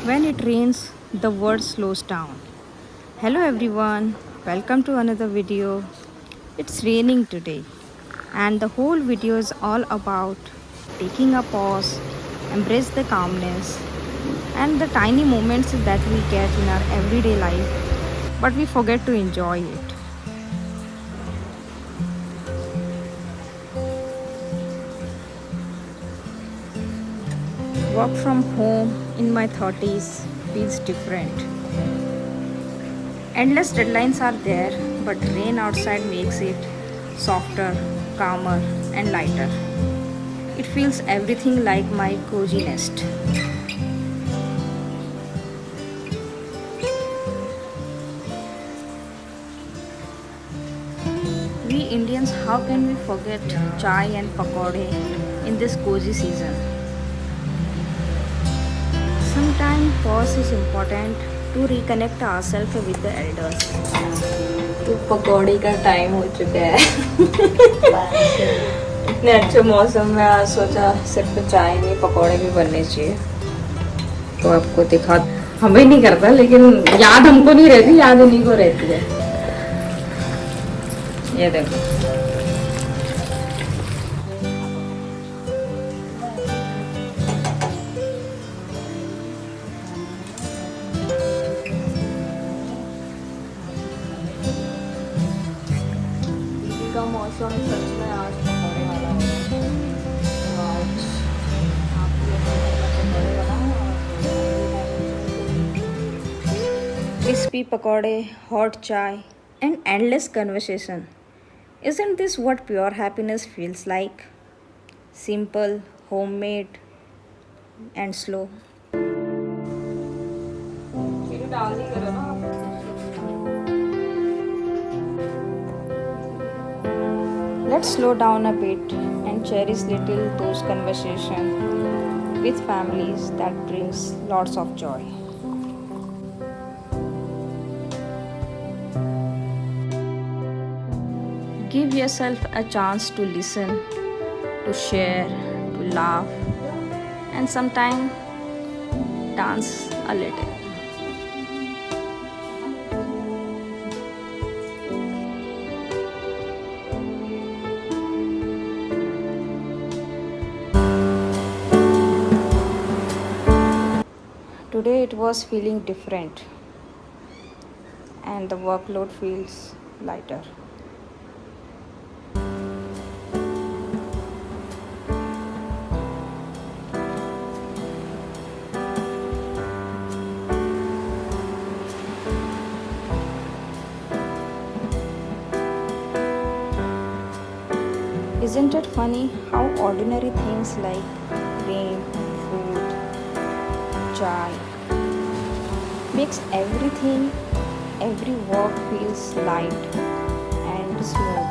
When it rains, the world slows down. Hello everyone, welcome to another video. It's raining today, and the whole video is all about taking a pause, embrace the calmness, and the tiny moments that we get in our everyday life, but we forget to enjoy it. Work from home in my 30s feels different. Endless deadlines are there, but rain outside makes it softer, calmer, and lighter. It feels everything like my cozy nest. We Indians, how can we forget chai and pakode in this cozy season? Sometimes pause is important to reconnect ourselves with the elders. तो पकौड़ी का time हो चुका है इतने अच्छे मौसम में आज सोचा सिर्फ चाय नहीं पकौड़े भी बनने चाहिए तो आपको दिखा हमें नहीं करता लेकिन याद हमको नहीं रहती याद उन्हीं को रहती है ये देखो का मौसम सच में आज पकौड़े वाला है तो आज आप लोगों ने पकौड़े बनाए Crispy pakode, hot chai, and endless conversation. Isn't this what pure happiness feels like? Simple, homemade, and slow. फिर डाल दी करो ना Let's slow down a bit and cherish little those conversations with families that brings lots of joy. Give yourself a chance to listen, to share, to laugh, and sometimes dance a little. Today it was feeling different, and the workload feels lighter. Isn't it funny how ordinary things like rain, food, chai makes everything, every work feels light and smooth.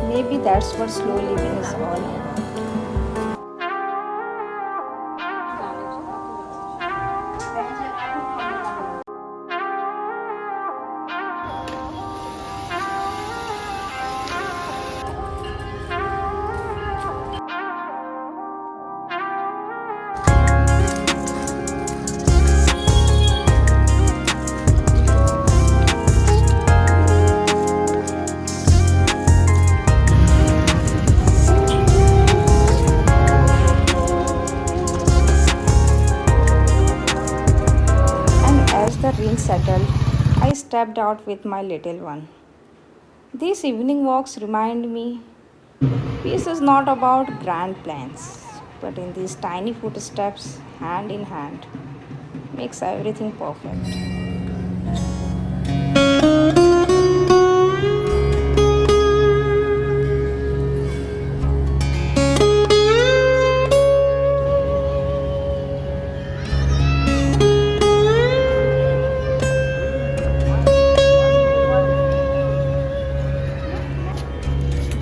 Maybe that's what slow living is all about. As the rain settled, I stepped out with my little one. These evening walks remind me peace is not about grand plans, but in these tiny footsteps, hand in hand, makes everything perfect.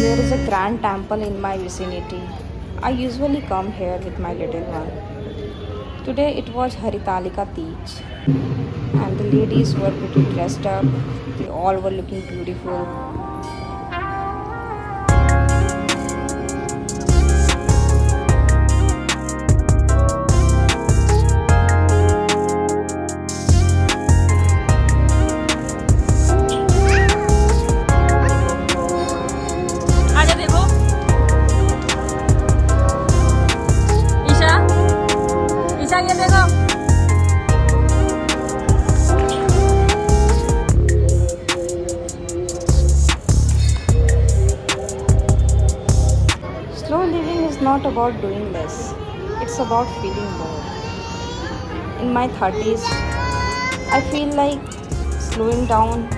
There is a grand temple in my vicinity. I usually come here with my little one. Today it was Haritalika Teach, and the ladies were pretty dressed up. They all were looking beautiful. not about doing less, it's about feeling more. In my 30s, I feel like slowing down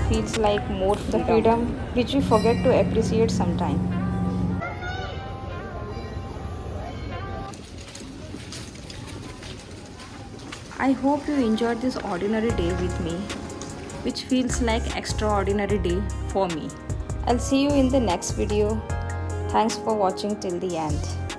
feels like more freedom, the freedom which we forget to appreciate sometimes. I hope you enjoyed this ordinary day with me, which feels like extraordinary day for me. I'll see you in the next video. Thanks for watching till the end.